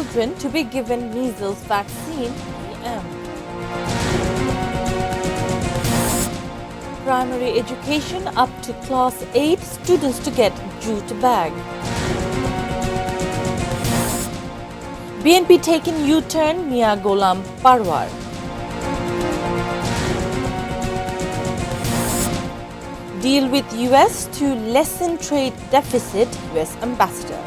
children to be given measles vaccine, PM. Primary education up to class 8 students to get jute bag. BNP taking U-turn Mia Golam Parwar. Deal with US to lessen trade deficit, US ambassador.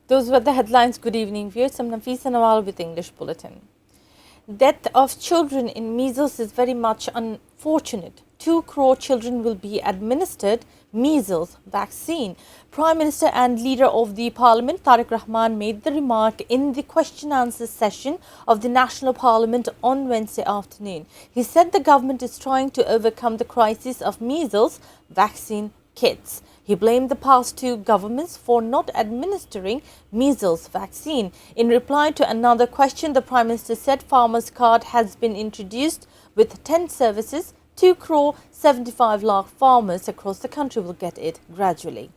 Those were the headlines. Good evening, viewers. I'm Nafisa Nawal with English Bulletin. Death of children in measles is very much unfortunate. 2 crore children will be administered measles vaccine. Prime Minister and Leader of the Parliament, Tariq Rahman, made the remark in the question-answer session of the National Parliament on Wednesday afternoon. He said the government is trying to overcome the crisis of measles vaccine kits. He blamed the past 2 governments for not administering measles vaccine. In reply to another question, the Prime Minister said Farmers' Card has been introduced with 10 services. 2 crore 75 lakh farmers across the country will get it gradually.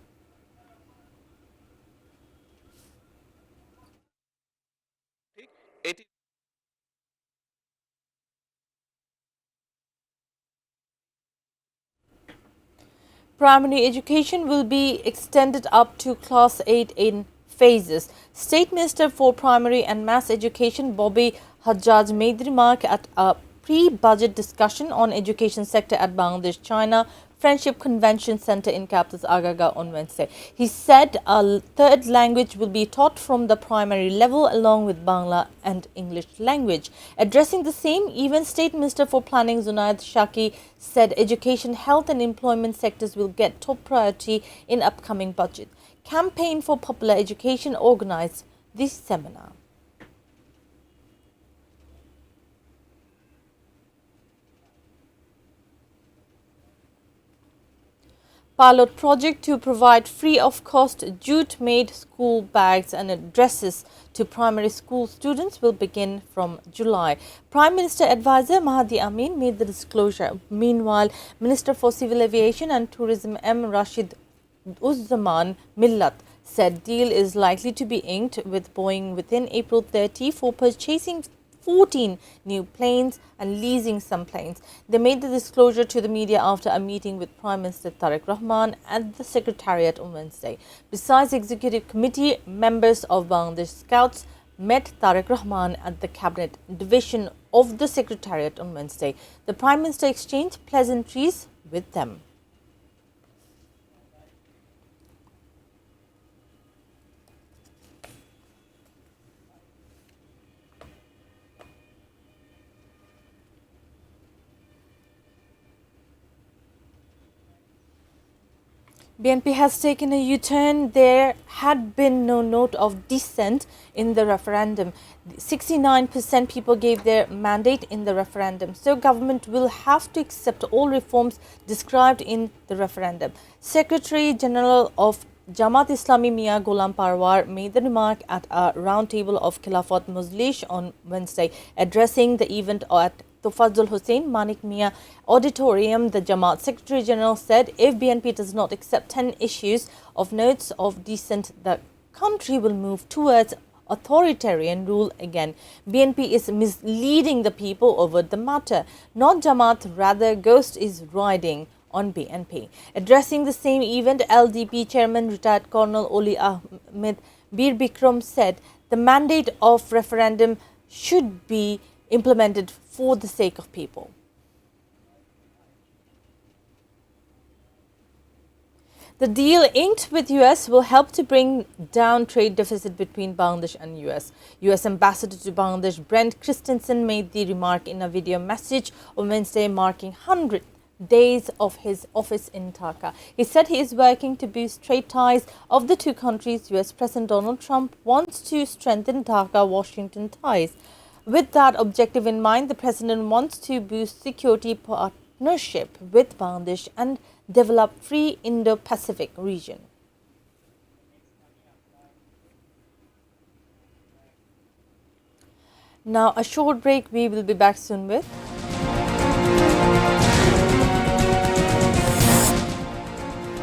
Primary education will be extended up to class 8 in phases. State Minister for Primary and Mass Education Bobby Hajjaj made the remark at a pre-budget discussion on education sector at Bangladesh China Friendship Convention Center in capital Agaga on Wednesday. He said a third language will be taught from the primary level along with Bangla and English language. Addressing the same event, State Minister for Planning Zunaid Shaki said education, health and employment sectors will get top priority in upcoming budget. Campaign for Popular Education organized this seminar. Pilot project to provide free of cost jute-made school bags and dresses to primary school students will begin from July. Prime Minister Advisor Mahdi Amin made the disclosure. Meanwhile, Minister for Civil Aviation and Tourism M. Rashid Uzzaman Millat said deal is likely to be inked with Boeing within April 30 for purchasing 14 new planes and leasing some planes. They made the disclosure to the media after a meeting with Prime Minister Tariq Rahman at the Secretariat on Wednesday. Besides, Executive Committee members of Bangladesh Scouts met Tariq Rahman at the Cabinet Division of the Secretariat on Wednesday. The Prime Minister exchanged pleasantries with them. BNP has taken a U-turn. There had been no note of dissent in the referendum. 69% people gave their mandate in the referendum. So government will have to accept all reforms described in the referendum. Secretary General of Jamaat Islami Mia Golam Parwar made the remark at a roundtable of Khilafat Mujlis on Wednesday, addressing the event at Fazl Hussain Manik Mia Auditorium. The Jamaat Secretary General said if BNP does not accept 10 issues of notes of dissent, the country will move towards authoritarian rule again. BNP is misleading the people over the matter. Not Jamaat, rather Ghost is riding on BNP. Addressing the same event, LDP Chairman retired Colonel Oli Ahmed Bir Bikram said the mandate of referendum should be implemented for the sake of people. The deal inked with US will help to bring down trade deficit between Bangladesh and US. US Ambassador to Bangladesh Brent Christensen made the remark in a video message on Wednesday, marking 100 days of his office in Dhaka. He said he is working to boost trade ties of the 2 countries. US President Donald Trump wants to strengthen Dhaka-Washington ties. With that objective in mind, the President wants to boost security partnership with Bangladesh and develop free Indo-Pacific region. Now, a short break. We will be back soon with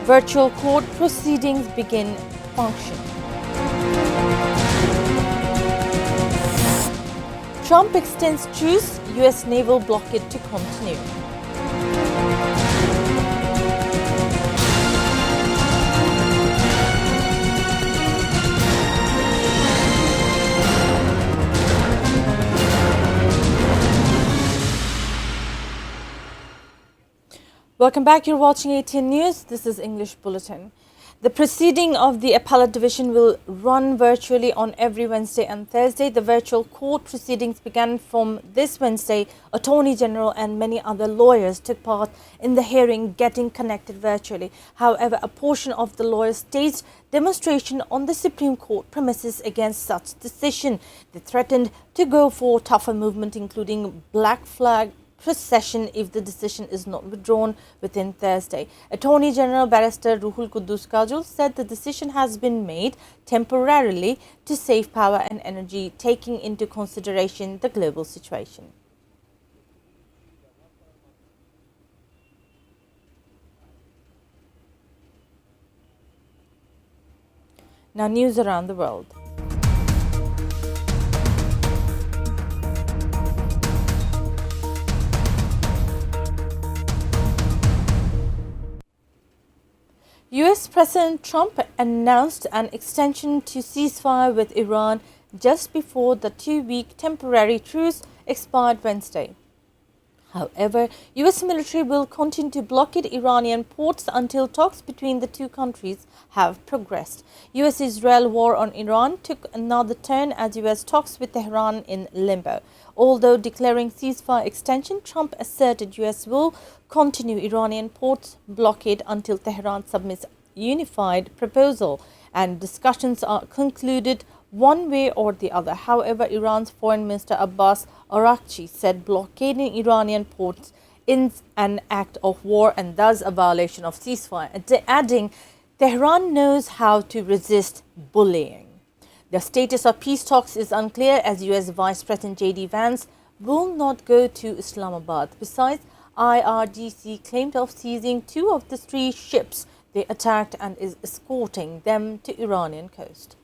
virtual court proceedings begin function. Trump extends truce, US naval blockade to continue. Welcome back. You're watching ATN News. This is English Bulletin. The proceeding of the appellate division will run virtually on every Wednesday and Thursday. The virtual court proceedings began from this Wednesday. Attorney General and many other lawyers took part in the hearing, getting connected virtually. However, a portion of the lawyers staged demonstration on the Supreme Court premises against such decision. They threatened to go for tougher movement, including black flag procession if the decision is not withdrawn within Thursday. Attorney General Barrister Ruhul Quddus Kajul said the decision has been made temporarily to save power and energy, taking into consideration the global situation. Now, news around the world. US President Trump announced an extension to ceasefire with Iran just before the 2-week temporary truce expired Wednesday. However, US military will continue to blockade Iranian ports until talks between the two countries have progressed. US-Israel war on Iran took another turn as US talks with Tehran in limbo. Although declaring ceasefire extension, Trump asserted US will continue Iranian ports blockade until Tehran submits unified proposal and discussions are concluded one way or the other. However, Iran's Foreign Minister Abbas Araghchi said blockading Iranian ports is an act of war and thus a violation of ceasefire, adding Tehran knows how to resist bullying. The status of peace talks is unclear as US Vice President J.D. Vance will not go to Islamabad. Besides, IRGC claimed of seizing 2 of the 3 ships they attacked and is escorting them to Iranian coast.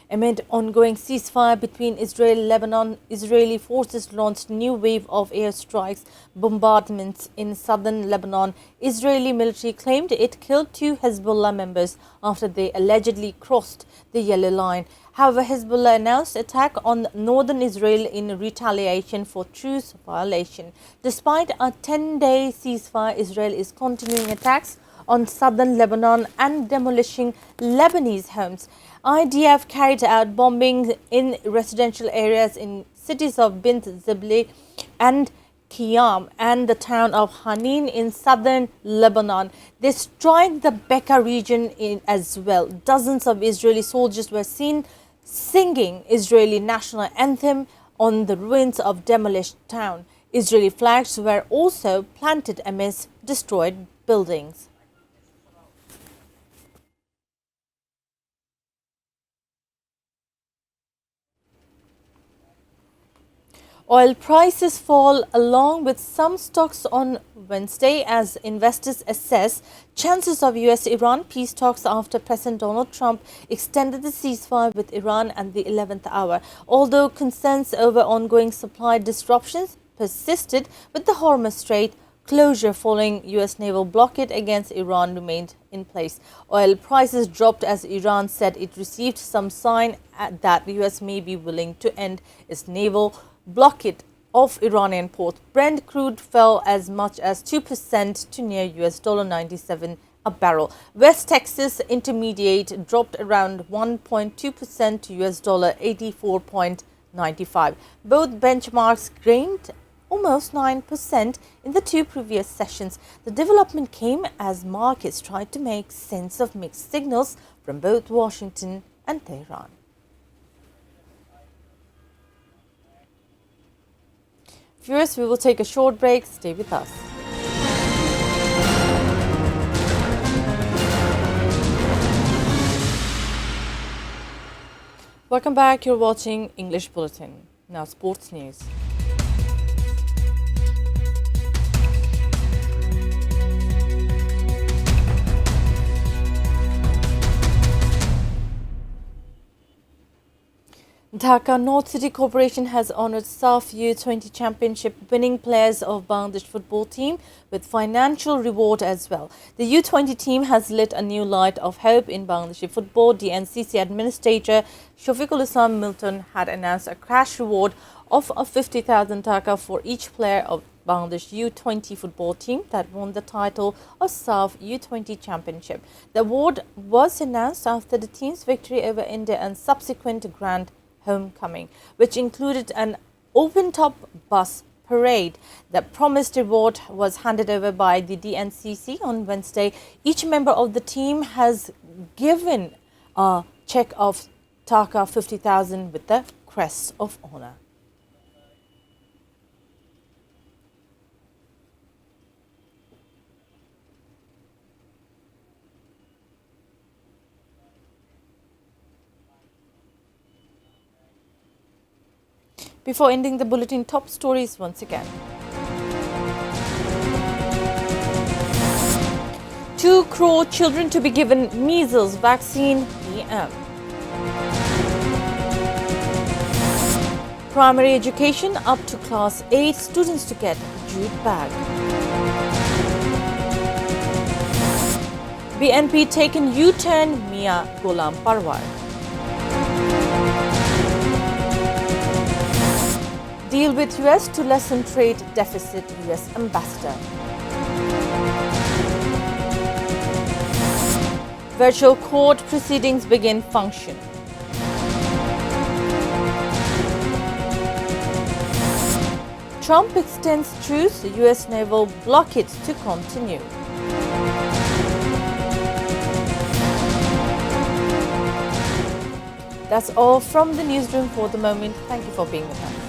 Amid ongoing ceasefire between Israel and Lebanon, Israeli forces launched new wave of airstrikes, bombardments in southern Lebanon. Israeli military claimed it killed 2 Hezbollah members after they allegedly crossed the yellow line. However, Hezbollah announced attack on northern Israel in retaliation for truce violation. Despite a 10-day ceasefire, Israel is continuing attacks on southern Lebanon and demolishing Lebanese homes. IDF carried out bombing in residential areas in cities of Bint Zibli and Qiyam and the town of Hanin in southern Lebanon. They struck the Bekaa region as well. Dozens of Israeli soldiers were seen singing Israeli national anthem on the ruins of demolished town. Israeli flags were also planted amidst destroyed buildings. Oil prices fall along with some stocks on Wednesday as investors assess chances of US-Iran peace talks after President Donald Trump extended the ceasefire with Iran at the 11th hour. Although concerns over ongoing supply disruptions persisted with the Hormuz Strait closure following US naval blockade against Iran remained in place. Oil prices dropped as Iran said it received some sign that the US may be willing to end its naval blockade of Iranian ports. Brent crude fell as much as 2% to near US $97 a barrel. West Texas Intermediate dropped around 1.2% to US $84.95. Both benchmarks gained almost 9% in the 2 previous sessions. The development came as markets tried to make sense of mixed signals from both Washington and Tehran. Viewers, we will take a short break. Stay with us. Welcome back. You're watching English Bulletin. Now, sports news. Dhaka North City Corporation has honoured SAF U20 Championship winning players of Bangladesh football team with financial reward as well. The U20 team has lit a new light of hope in Bangladeshi football. The NCC Administrator Shafiqul Islam Milton had announced a cash reward of 50,000 taka for each player of Bangladesh U20 football team that won the title of SAF U20 Championship. The award was announced after the team's victory over India and subsequent grand homecoming, which included an open-top bus parade. The promised reward was handed over by the DNCC on Wednesday. Each member of the team has given a check of taka 50,000 with the crest of honor. Before ending the bulletin, top stories once again. 2 crore children to be given measles vaccine PM. Primary education up to class 8 students to get jute bag. BNP taken U-turn Mia Ghulam Parwar. Deal with US to lessen trade deficit, US ambassador. Virtual court proceedings begin function. Trump extends truce, US naval blockade to continue. That's all from the newsroom for the moment. Thank you for being with us.